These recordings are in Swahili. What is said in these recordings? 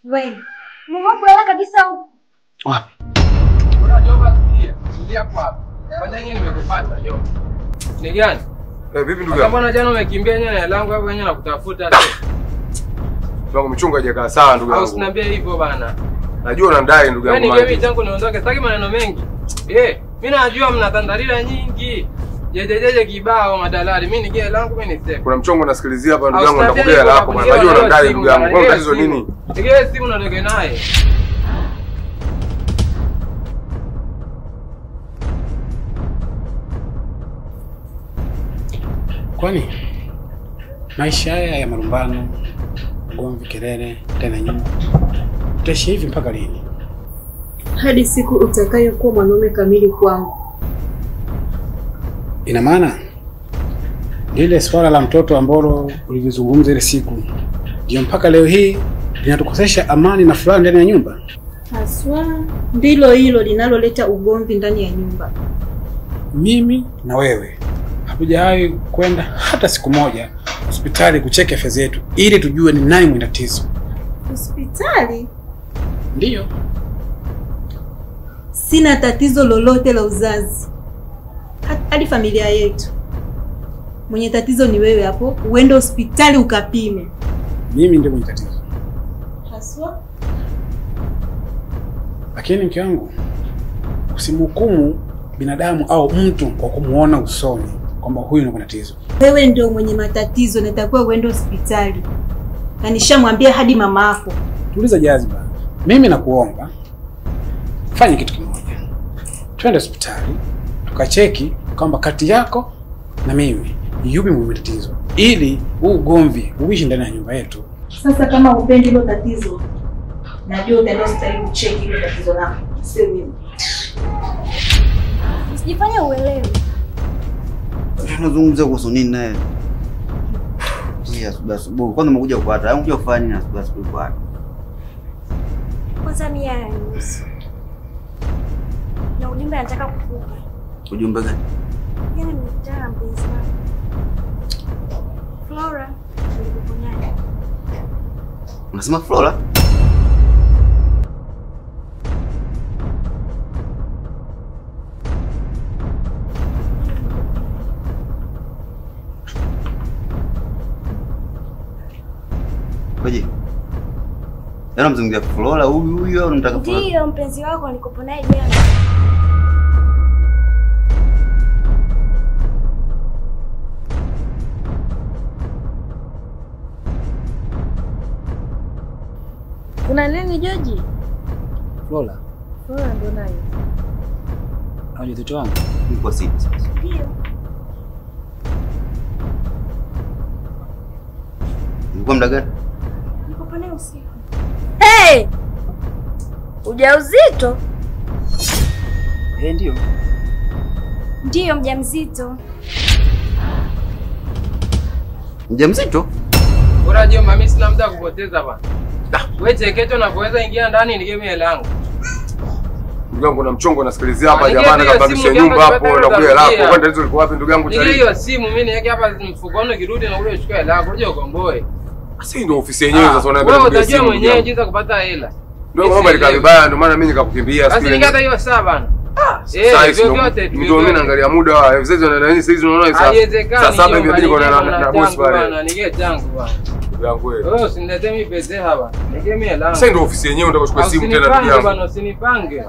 Wewe. Mungu kulala kabisa huko. Wapi? Unajua tulia kwa. Fanya nini nimekupata jo? Ni gani? Vipi ndugu yangu? Kama jana umekimbia nyanya langu hapo wenyewe nakutafuta tu. Tungo mchunga hajakaa sawa ndugu yangu. Usiniambie hivyo bana. Najua unandai ndugu yangu. Wewe ni game changu niondoke, sitaki maneno mengi. Mimi najua mnatandarira nyingi. Jejeje kibao madalali. Mimi ni gea langu mimi ni safe. Kuna mchongo nasikilizia hapa ndugu yangu nakugea lako bwana. Najua unandai ndugu yangu. Kwa tatizo nini? Nigee simu niondoke naye. Kwani maisha haya ya marumbano, ugomvi, kelele, tena nyuma, utaishi hivi mpaka lini? Hadi siku utakayokuwa mwanaume kamili kwangu. Ina maana lile swala la mtoto ambalo ulizungumza ile siku ndio mpaka leo hii linatukosesha amani na furaha ndani ya nyumba? Haswa ndilo hilo linaloleta ugomvi ndani ya nyumba. Mimi na wewe hatujawahi kwenda hata siku moja hospitali kucheka afya zetu ili tujue ni nani mwenye tatizo. Hospitali? Ndiyo. Sina tatizo lolote la uzazi. Hadi familia yetu. Mwenye tatizo ni wewe hapo, uende hospitali ukapime. Mimi ndio mwenye tatizo. Haswa? Lakini mke wangu, usimhukumu binadamu au mtu kwa kumuona usoni kwamba huyu ni mwenye tatizo. Wewe ndio mwenye matatizo, natakiwa uende hospitali. Na nishamwambia hadi mama yako. Tuliza Jaziba. Mimi nakuomba fanya kitu kimoja. Twende hospitali tukacheki kwamba kati yako na mimi yupi mwenye tatizo ili huu ugomvi uishi ndani ya nyumba yetu. Sasa kama upendi hilo tatizo, najua utaenda hospitali kucheki hilo tatizo lako, sio mimi. Usijifanye uelewe. Tunazungumza kuhusu nini naye? Basi kwanza umekuja kupata, au kuja kufanya nini basi kupata? Kwanza mimi yananihusu. Na ujumbe nataka kukupa. Ujumbe gani? Yeye ni mtana mpenzi wangu. Flora, nilikuponya. Unasema Flora? Kwaje? Yana mzungumzia Flora huyu au unataka Flora? Ndio mpenzi wako alikopo naye jana. Kuna nini Joji? Flora. Flora ndo nayo. Haje mtoto wangu. Niko sisi. Ndio. Nilikuwa muda gani? Nilikopo naye usiku. Hey! Ujauzito? Ndio. Ndio mjamzito. Mjamzito? Bora jomba mimi sina muda kupoteza bwana. Wewe chekecho unapoweza ingia ndani ni game langu. Ndugu yangu na mchongo nasikilizia hapa jamani kabisa nyumba hapo na kule lako. Kwani tatizo liko wapi ndugu yangu Tari? Hiyo simu mimi niweke hapa mfukoni kirudi na ule uchukue hela yako uje ukomboe. Sasa ndio ofisi yenyewe sasa unaambia wewe utajua mwenyewe jinsi kupata hela. Ndio mambo yalika vibaya ndio maana mimi nikakukimbia siku ile. Basi ningata hiyo saa bana. Vyote ndio mimi naangalia muda wa sasa na nini sasa unaona sasa. Sasa hivi inabidi kwa na boss pale. Nige changu bwana. Yangu wewe. Wewe usiniletee mimi pesa hapa. Nigemie langu. Sasa ndio ofisi yenyewe unataka kuchukua simu tena ndugu yangu. Bwana usinipange.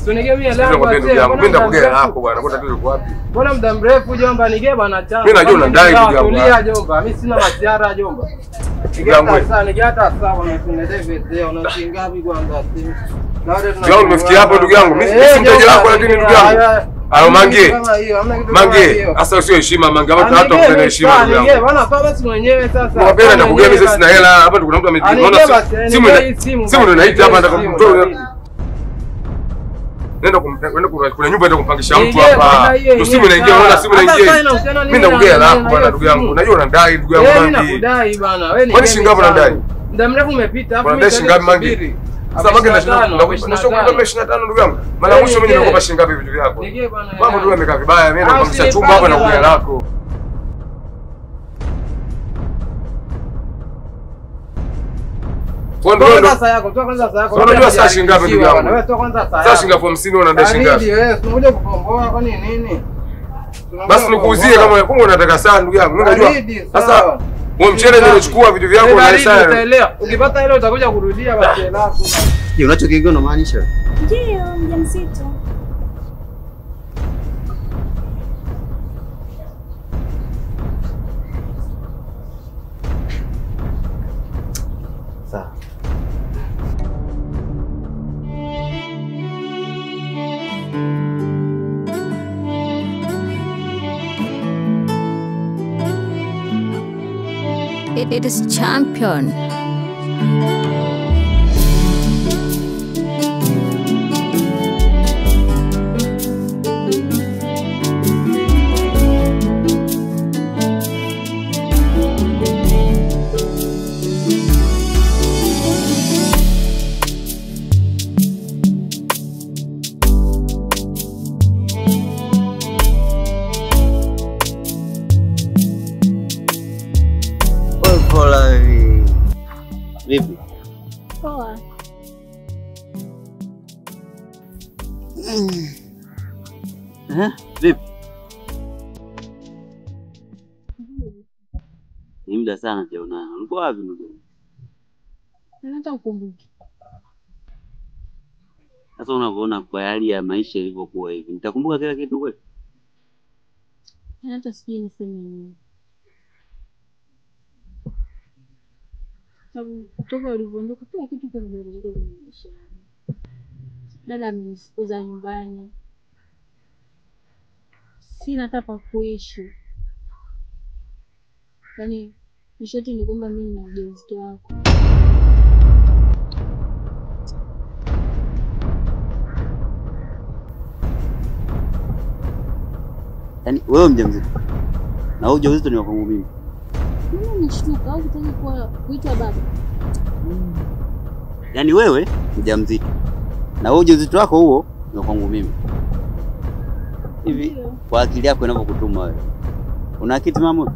Tunigemie langu kwa ndugu yangu. Mimi ndakugea hapo bwana. Kwa tatizo liko wapi? Mbona muda mrefu jomba nige bwana changu. Mimi najua unadai ndugu yangu. Tulia jomba. Mimi sina masiara jomba. Nigata sawa unaniletee pesa unashingapi kwanza? Ndio umefikia hapo ndugu yangu. Mimi si mteja wako lakini ndugu yangu. Ayo Mange. Mange, asa sio heshima Mange. Hata kupenda heshima ndugu yangu. Bwana toa basi mwenyewe sasa. Mbona nakugea mimi sina hela. Hapa kuna mtu amejiona simu ndio naita hapa nataka kumtoa. Nenda kuna nyumba ndio kumpangisha mtu hapa. Ndio simu inaingia unaona simu inaingia. Mimi nakugea lako bwana ndugu yangu. Unajua unadai ndugu yangu Mange. Mimi nakudai bwana. Wewe ni kwani shilingi ngapi unadai? Muda mrefu umepita hapo mimi shilingi ngapi Mange? Sasa Mange na shilingi 25 ndugu yangu. Mara mwisho mimi nimekupa shilingi ngapi vitu vyako? Mambo ndio yamekaa vibaya mimi nakupangisha chumba hapa na kuja lako. Sasa yako, toa kwanza sasa yako. Unajua saa shilingi ngapi ndugu yangu? Wewe toa kwanza sasa. Sasa shilingi 50 unadai shilingi ngapi? Wewe unakuja kukomboa kwa nini? Basi nikuuzie kama unataka saa ndugu yangu. Mimi najua. Sasa wewe mchele ndio unachukua vitu vyako na saa. Utaelewa. Ukipata ile utakuja kurudia basi lako. Je, unachokiongea unamaanisha? Ndio, mjamzito. Sawa. It is champion. Vipi? Poa. Vipi? Ni muda sana sijaonana. Ulikuwa wapi ndugu? Hata ukumbuki. Sasa unavyoona kwa hali ya maisha ilivyokuwa hivi, nitakumbuka kila kitu kweli? Hata sijui niseme nini. Sababu kutoka ulivyoondoka kila kitu kimebadilika kwenye maisha yangu. Dada amenifukuza nyumbani. Sina hata pa kuishi. Yaani nishoti ni kwamba mimi na ujauzito wako. Yaani wewe mjamzito. Na wewe ujauzito ni wako mimi. Mimi nishtuka au kutaka kuitwa baba. Yaani wewe mjamzito. Na wewe ujauzito wako huo ni kwangu mimi. Hivi kwa akili yako inavyokutuma wewe. Una akili mama?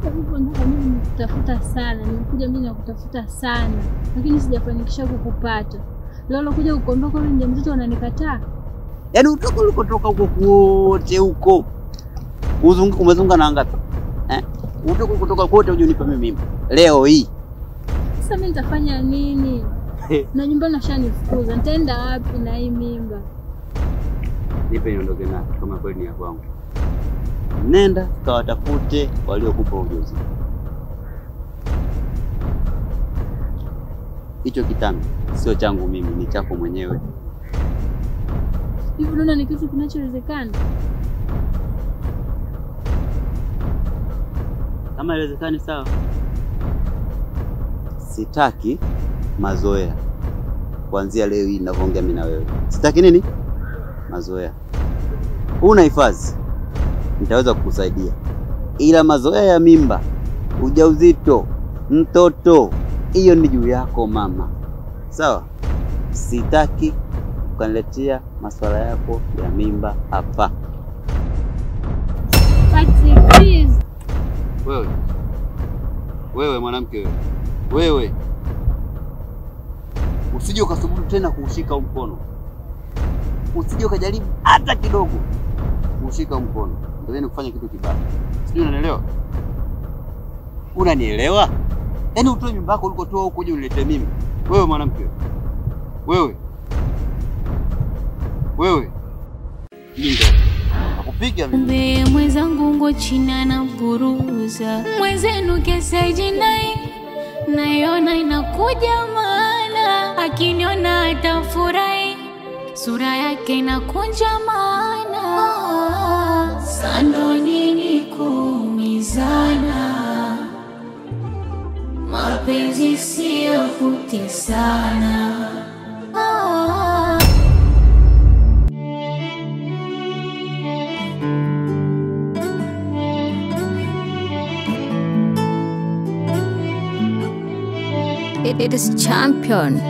Hivyo ndio mimi nikutafuta sana. Nimekuja mimi nakutafuta sana. Lakini sijafanikisha kukupata. Lolo kuja kukondoka wewe mjamzito unanikataa. Yaani utoka ulikotoka huko kote huko. Umezunga na ngapi? Utoka kutoka kote uje unipe mimi leo hii. Sasa mimi nitafanya nini? Na nyumbani nashanifukuza. Nitaenda wapi na hii mimba? Nipe niondoke nayo kama kweli ni ya kwangu. Nenda kawatafute waliokupa ujauzito. Hicho kitambi sio changu mimi, ni chako mwenyewe. Hivi unaona ni kitu kinachowezekana? Kama inawezekana sawa. Sitaki mazoea. Kuanzia leo hii ninavyoongea mimi na wewe. Sitaki nini? Mazoea. Una hifadhi. Nitaweza kukusaidia. Ila mazoea ya mimba, ujauzito, mtoto, hiyo ni juu yako mama. Sawa? Sitaki ukaniletea masuala yako ya mimba hapa. Pati, please. Wewe mwanamke wewe. Usije ukasubutu tena kuushika mkono. Usije ukajaribu hata kidogo kuushika mkono. Ndio kufanya kitu kibaya. Sijui unanielewa? Unanielewa? Yaani utoe mimba yako ulikotoa huko uje unilete mimi. Wewe mwanamke. Wewe. Ndio. Nakupiga mimi. Mbe mwenzangu ngo china na buruza. Mwenzenu kesa jinai. Naiona inakuja maana. Akiniona atafurahi. Sura yake inakunja maana. Sando nini kuumizana. Mapenzi sio kutesana. It is champion.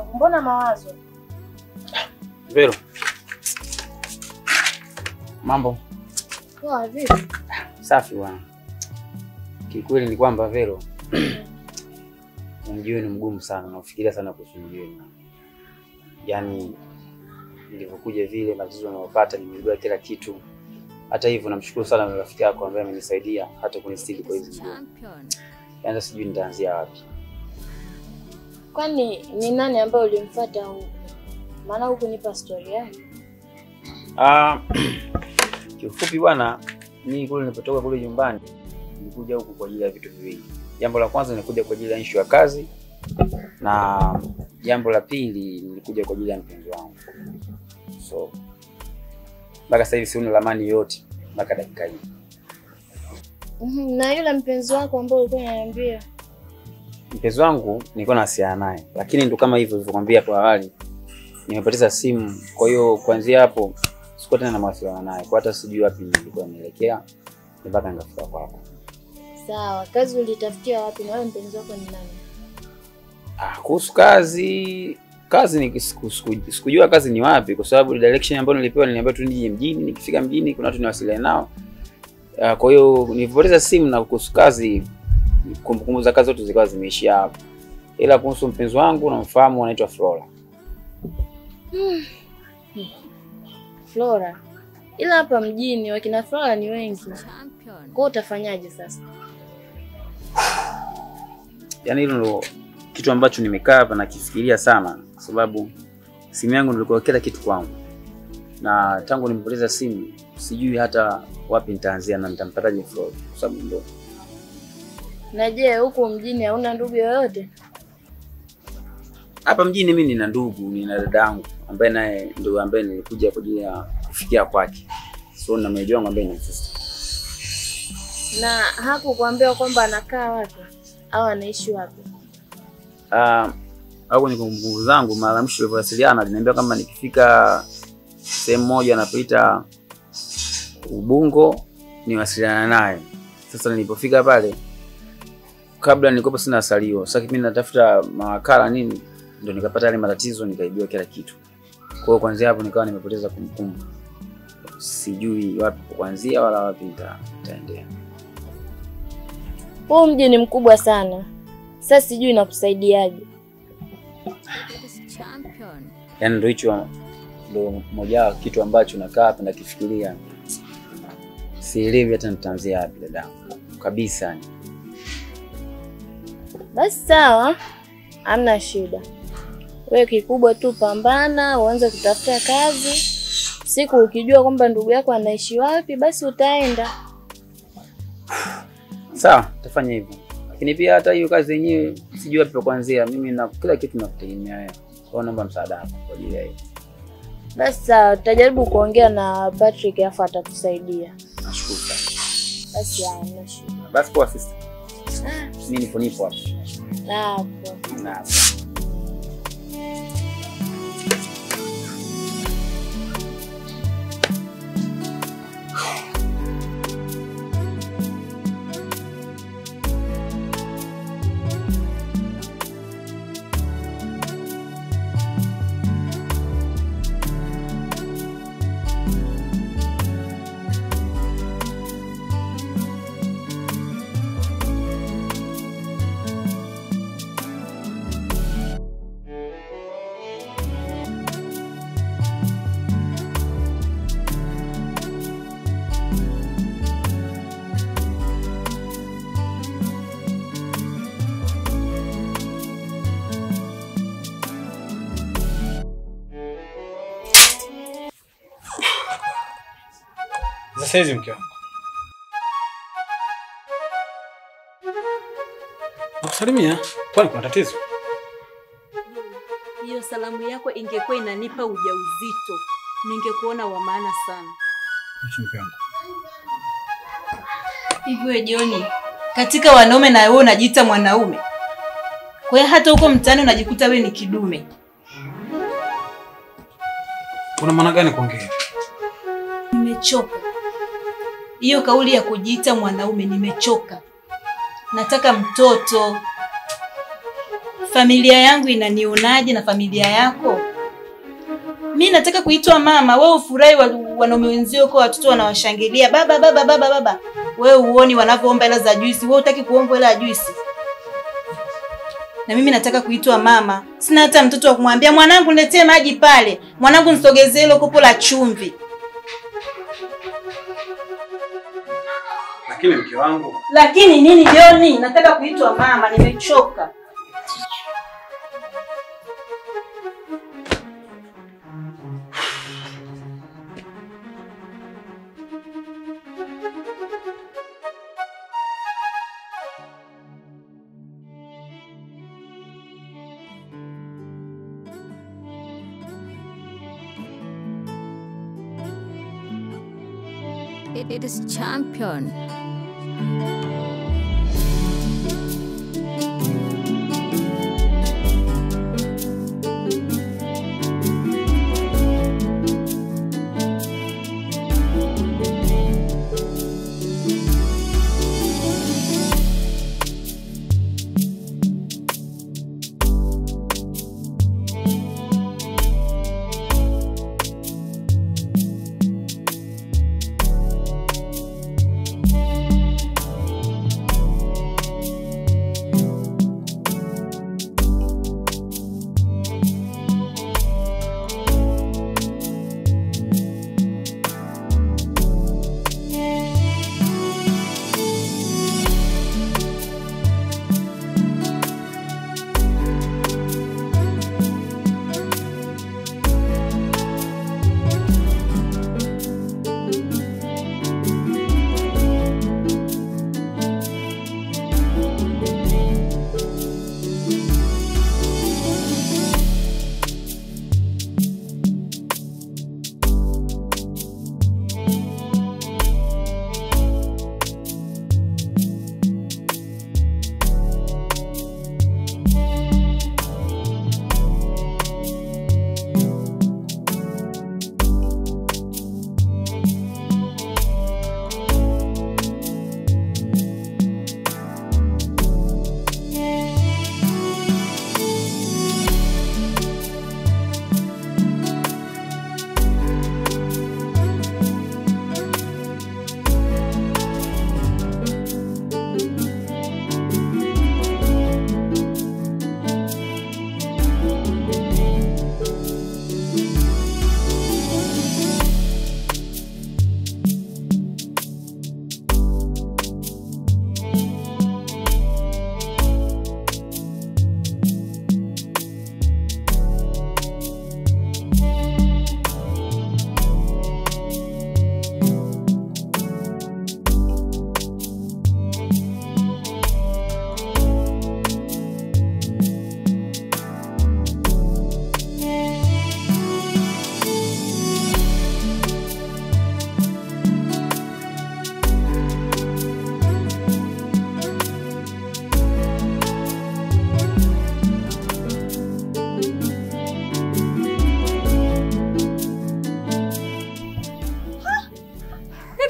wangu, mbona mawazo? Vero. Mambo. Poa vipi? Safi bwana. Kikweli ni kwamba Vero mjue ni mgumu sana na ufikiria sana kuhusu mjue. Yaani nilipokuja vile matatizo ninayopata nimejua kila kitu. Hata hivyo namshukuru sana rafiki yako ambaye amenisaidia hata kunistiri kwa hizo ngumu. Yaani sijui nitaanzia wapi. Kwani ni nani ambaye ulimfuata huko? Maana huko nipa story yake. Kiufupi bwana, mimi kule nilipotoka kule nyumbani nilikuja huku kwa ajili ya vitu viwili. Jambo la kwanza nilikuja kwa ajili ya issue ya kazi na jambo la pili nilikuja kwa ajili ya mpenzi wangu. So mpaka sasa hivi sioni lamani yote mpaka dakika hii. Na yule mpenzi wako ambaye ulikuwa unaniambia? Mpenzi wangu nilikuwa nasiana naye, lakini ndo kama hivyo nilivyokuambia hapo awali nimepoteza simu. Kwa hiyo kuanzia hapo sikuwa tena na mawasiliano naye. Kwa hata sijui wapi nilikuwa naelekea mpaka ngafika kwako. Sawa, kazi ulitafutia wapi na wewe mpenzi wako ni nani? Kuhusu kazi ni sikujua kazi ni wapi kwa sababu direction ambayo nilipewa niliambiwa tu nije mjini, nikifika mjini kuna watu niwasiliane nao. Kwa hiyo nilipoteza simu na kuhusu kazi kumbukumbu za kazi zote zikawa zimeishia hapo. Ila kuhusu mpenzi wangu namfahamu anaitwa Flora. Flora. Ila hapa mjini wakina Flora ni wengi. Kwa utafanyaje sasa? Yaani hilo ndo kitu ambacho nimekaa hapa na kifikiria sana kwa sababu simu yangu nilikuwa kila kitu kwangu. Na tangu nimepoteza simu sijui hata wapi nitaanzia na nitampataje Flora kwa sababu ndo. Na je, huko mjini hauna ndugu yoyote? Hapa mjini mimi nina ndugu, nina dadangu ambaye naye ndio ambaye nilikuja kwa ajili ya kufikia kwake. So na mmoja wangu ambaye ni sister. Na hapo kuambia kwamba anakaa wapi au anaishi wapi? Au ni kumbukumbu zangu mara mwisho nilipowasiliana aliniambia kama nikifika sehemu moja anapita Ubungo niwasiliana naye. Sasa nilipofika pale kabla nilikuwa sina salio. Sasa kipindi natafuta mawakala nini ndio nikapata yale matatizo nikaibiwa kila kitu. Kwa hiyo kuanzia hapo nikawa nimepoteza kumbukumbu. Sijui wapi kuanzia wala wapi nitaendea. Huu mji ni mkubwa sana. Sasa sijui nakusaidiaje. Yaani ndio hicho ndio moja wa kitu ambacho nakaa hapa nakifikiria. Sielewi hata nitaanzia wapi dadangu. Kabisa. Basi sawa. Hamna shida. Wewe kikubwa tu pambana, uanze kutafuta kazi. Siku ukijua kwamba ndugu yako anaishi wapi, basi utaenda. Sawa, tafanya hivyo. Lakini pia hata hiyo kazi yenyewe sijui wapi pa kuanzia. Mimi na kila kitu nakutegemea wewe. Kwa naomba msaada wako kwa ajili ya hiyo. Basi sawa, tutajaribu kuongea na Patrick afa atatusaidia. Nashukuru sana. Basi hamna shida. Basi kwa sister. Mimi nipo hapo. Hapo. Na Sasa mke wangu. Nakusalimia. Kwani kuna tatizo? Hiyo salamu yako ingekuwa inanipa ujauzito. Ningekuona wa maana sana. Mke wangu. Hivyo Joni, katika wanaume na wewe unajiita mwanaume. Kwa hiyo hata huko mtaani unajikuta wewe ni kidume. Una maana gani kuongea? Nimechoka. Hiyo kauli ya kujiita mwanaume nimechoka. Nataka mtoto. familia yangu inanionaje na familia yako? Mimi nataka kuitwa mama, wewe ufurahi wanaume wenzio kwa watoto wanawashangilia baba baba baba baba. Wewe uone wanavyoomba hela za juisi, wewe hutaki kuomba hela ya juisi. Na mimi nataka kuitwa mama. Sina hata mtoto wa kumwambia mwanangu niletee maji pale, mwanangu nisogezee ile kopo la chumvi. Lakini mke wangu. Lakini nini Joni? Nataka kuitwa mama, nimechoka. It is champion.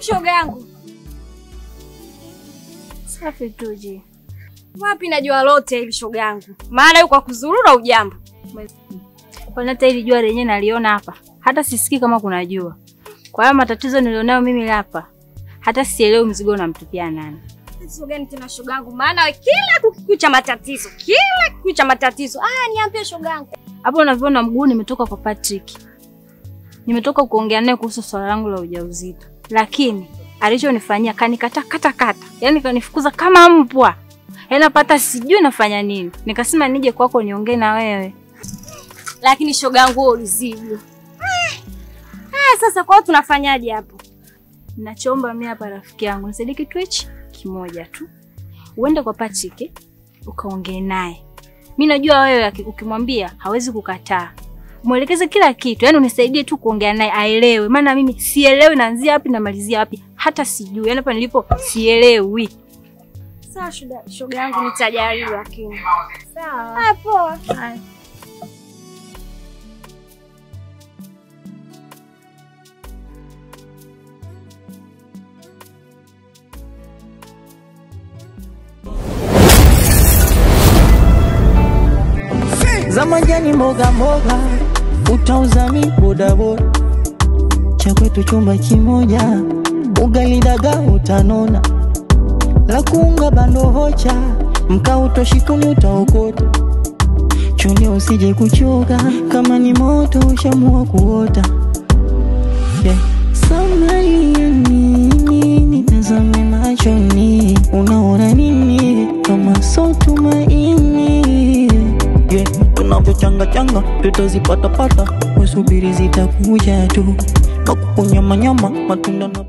Shoga yangu. Safi tuje. Wapi najua lote hili shoga yangu. Maana yuko kuzurura ujambo. Kwa hata hili jua lenyewe naliona hapa. Hata sisikii kama kuna jua. Kwa hiyo matatizo nilionayo mimi hapa. Hata sielewi mzigo unamtupia nani. Tatizo gani tena shoga yangu? Maana kila kukicha matatizo. Kila kukicha matatizo. Niambie shoga yangu. Hapo unavyoona mguu nimetoka kwa Patrick. Nimetoka kuongea naye kuhusu swala langu la ujauzito. Lakini alichonifanyia kanikata kata. Yaani kanifukuza kama mbwa. Yaani napata sijui nafanya nini. Nikasema nije kwako niongee na wewe. Lakini shoga yangu wewe ulizidi. Sasa kwao tunafanyaje hapo? Ninachoomba mimi hapa rafiki yangu nisaidie kitu hichi kimoja tu. Uende kwa Patrick ukaongee naye. Mimi najua wewe ukimwambia hawezi kukataa. Muelekeze kila kitu, yaani unisaidie tu kuongea naye aelewe. Maana mimi sielewi naanzia wapi na malizia wapi, hata sijui. Yaani hapa nilipo sielewi. Sawa shoga yangu nitajaribu lakini. Sawa. Poa. Haya. za majani mboga mboga, utauza mi boda boda. Cha kwetu chumba kimoja, ugali daga utanona. La kuunga bando hocha, mka utoshikuni utaokota. Chuni usije kuchoka, kama ni moto ushamua kuota. Yeah. Samari ya nini, nitazame machoni. Unaona nini, kama so tumaini. Yeah. Tunavyochanga changa, tutazipata pata. Usubiri zitakuja tu. Makupu nyama nyama, matunda na